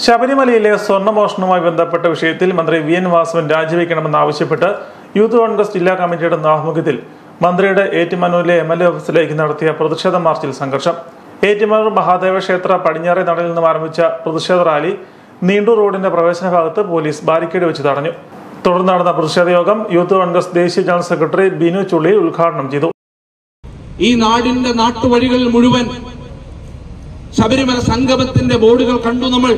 ശബരിമലയിലെ സ്വർണ്ണമോഷണവുമായി ബന്ധപ്പെട്ട വിഷയത്തിൽ മന്ത്രി വി.എൻ. വാസവൻ രാജിവെക്കണമെന്നാവശ്യപ്പെട്ട് യൂത്ത് കോൺഗ്രസ് ജില്ലാ കമ്മിറ്റിയുടെ ആഭിമുഖ്യത്തിൽ മന്ത്രിയുടെ ഏറ്റുമാനൂരിലെ MLA ഓഫീസിലേക്ക് നടത്തിയ പ്രതിഷേധ മാർച്ചിൽ സംഘർഷം. ഏറ്റുമാനൂർ മഹാദേവ ക്ഷേത്ര പടിഞ്ഞാറേ നടയിൽ നിന്നും ആരംഭിച്ച പ്രതിഷേധ റാലി നീണ്ടൂർ റോഡിന്റെ പ്രവേശന ഭാഗത്ത് പോലീസ് ബാരിക്കേഡ് വെച്ച് തടഞ്ഞു. തുടർന്ന് നടന്ന പ്രതിഷേധ യോഗം യൂത്ത് കോൺഗ്രസ് ദേശീയ ജനറൽ സെക്രട്ടറി ബിനു ചുള്ളി ഉദ്ഘാടനം ചെയ്തു. ഈ നാടിന്റെ നാട്ടുവഴികളിൽ മുഴുവൻ ശബരിമല സംഗമത്തിന്റെ ബോർഡുകൾ കണ്ടു. നമ്മൾ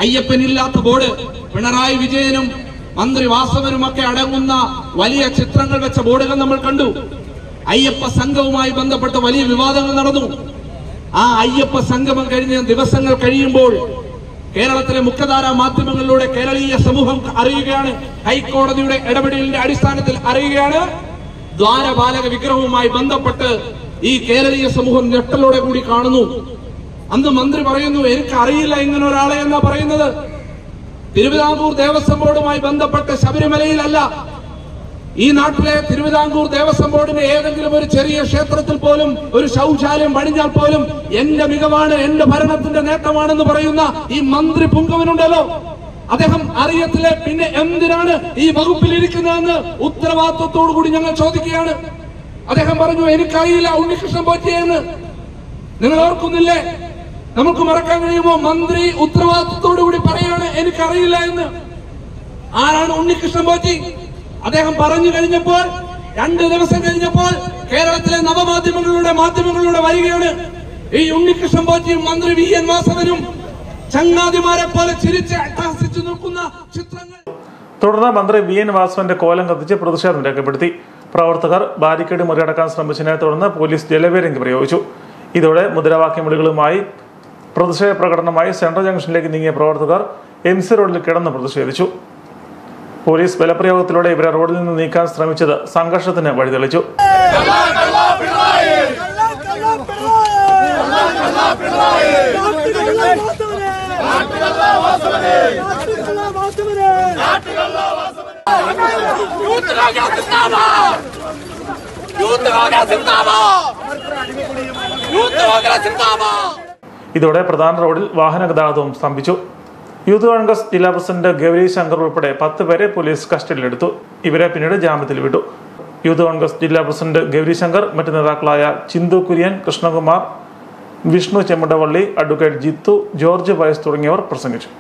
അയ്യപ്പനില്ലാത്ത ബോർഡ്, പിണറായി വിജയനും മന്ത്രി വാസവനുമൊക്കെ അടങ്ങുന്ന വലിയ ചിത്രങ്ങൾ വെച്ച ബോർഡുകൾ നമ്മൾ കണ്ടു. അയ്യപ്പ സംഘവുമായി ബന്ധപ്പെട്ട് വലിയ വിവാദങ്ങൾ നടന്നു. ആ അയ്യപ്പ സംഗമം കഴിഞ്ഞ ദിവസങ്ങൾ കഴിയുമ്പോൾ കേരളത്തിലെ മുഖ്യധാരാ മാധ്യമങ്ങളിലൂടെ കേരളീയ സമൂഹം അറിയുകയാണ്, ഹൈക്കോടതിയുടെ ഇടപെടലിന്റെ അടിസ്ഥാനത്തിൽ അറിയുകയാണ്, ദ്വാരപാലക വിഗ്രഹവുമായി ബന്ധപ്പെട്ട് ഈ കേരളീയ സമൂഹം ഞെട്ടലോടെ കൂടി കാണുന്നു. അന്ന് മന്ത്രി പറയുന്നു, എനിക്ക് അറിയില്ല ഇങ്ങനെ ഒരാളെ എന്നാ പറയുന്നത്. തിരുവിതാംകൂർ ദേവസ്വം ബോർഡുമായി ബന്ധപ്പെട്ട് ശബരിമലയിലല്ല, ഈ നാട്ടിലെ തിരുവിതാംകൂർ ദേവസ്വം ബോർഡിന്റെ ഏതെങ്കിലും ഒരു ചെറിയ ക്ഷേത്രത്തിൽ പോലും ഒരു ശൗചാലയം പണിഞ്ഞാൽ പോലും എന്റെ മികവാണ്, എന്റെ ഭരണത്തിന്റെ നേട്ടമാണെന്ന് പറയുന്ന ഈ മന്ത്രി പുങ്കവനുണ്ടല്ലോ, അദ്ദേഹം അറിയത്തില്ല പിന്നെ എന്തിനാണ് ഈ വകുപ്പിൽ ഇരിക്കുന്നതെന്ന് ഉത്തരവാദിത്വത്തോടു കൂടി ഞങ്ങൾ ചോദിക്കുകയാണ്. അദ്ദേഹം പറഞ്ഞു, എനിക്കറിയില്ല ഉണ്ണികൃഷ്ണൻ പോറ്റിയെന്ന്. നിങ്ങൾ ഓർക്കുന്നില്ലേ? നമുക്ക് മറക്കാൻ കഴിയുമോ? മന്ത്രി ഉത്തരവാദിത്വത്തോടു കൂടി പറയാണ് എനിക്കറിയില്ല എന്ന്. ആരാണ് ഉണ്ണികൃഷ്ണൻ പോറ്റി? അദ്ദേഹം പറഞ്ഞു കഴിഞ്ഞപ്പോൾ 2 ദിവസം കഴിഞ്ഞപ്പോൾ കേരളത്തിലെ മാധ്യമങ്ങളിലൂടെ വരികയാണ് ഈ ഉണ്ണികൃഷ്ണൻ പോറ്റിയും മന്ത്രി വി.എൻ. വാസവനും ചങ്ങാതിമാരെ പോലെ ചിരിച്ച് അട്ടഹസിച്ചു നിൽക്കുന്ന ചിത്രങ്ങൾ. തുടർന്ന് മന്ത്രി വി.എൻ. വാസവന്റെ കോലം കത്തിച്ച് പ്രതിഷേധം രേഖപ്പെടുത്തി. പ്രവർത്തകർ ബാരിക്കേഡ് മറികടക്കാൻ ശ്രമിച്ചതിനെ തുടർന്ന് പോലീസ് ജലപീരങ്കി പ്രയോഗിച്ചു. ഇതോടെ മുദ്രാവാക്യം വിളികളുമായി പ്രതിഷേധ പ്രകടനമായി സെൻട്രൽ ജംഗ്ഷനിലേക്ക് നീങ്ങിയ പ്രവർത്തകർ MC റോഡിൽ കിടന്ന് പ്രതിഷേധിച്ചു. പോലീസ് ബലപ്രയോഗത്തിലൂടെ ഇവരെ റോഡിൽ നിന്ന് നീക്കാൻ ശ്രമിച്ചത് സംഘർഷത്തിന് വഴിതെളിച്ചു. ഇതോടെ പ്രധാന റോഡിൽ വാഹന ഗതാഗതവും സ്തംഭിച്ചു. യൂത്ത് കോൺഗ്രസ് ജില്ലാ പ്രസിഡന്റ് ഗൗരി ശങ്കർ ഉൾപ്പെടെ 10 പേരെ പോലീസ് കസ്റ്റഡിയിലെടുത്തു. ഇവരെ പിന്നീട് ജാമ്യത്തിൽ വിട്ടു. യൂത്ത് കോൺഗ്രസ് ജില്ലാ പ്രസിഡന്റ് ഗൗരി ശങ്കർ, മറ്റ് നേതാക്കളായ ചിന്തു കുര്യൻ, കൃഷ്ണകുമാർ, വിഷ്ണു ചെമ്മടവള്ളി, അഡ്വക്കേറ്റ് ജിത്തു, ജോർജ് വയസ് തുടങ്ങിയവർ പ്രസംഗിച്ചു.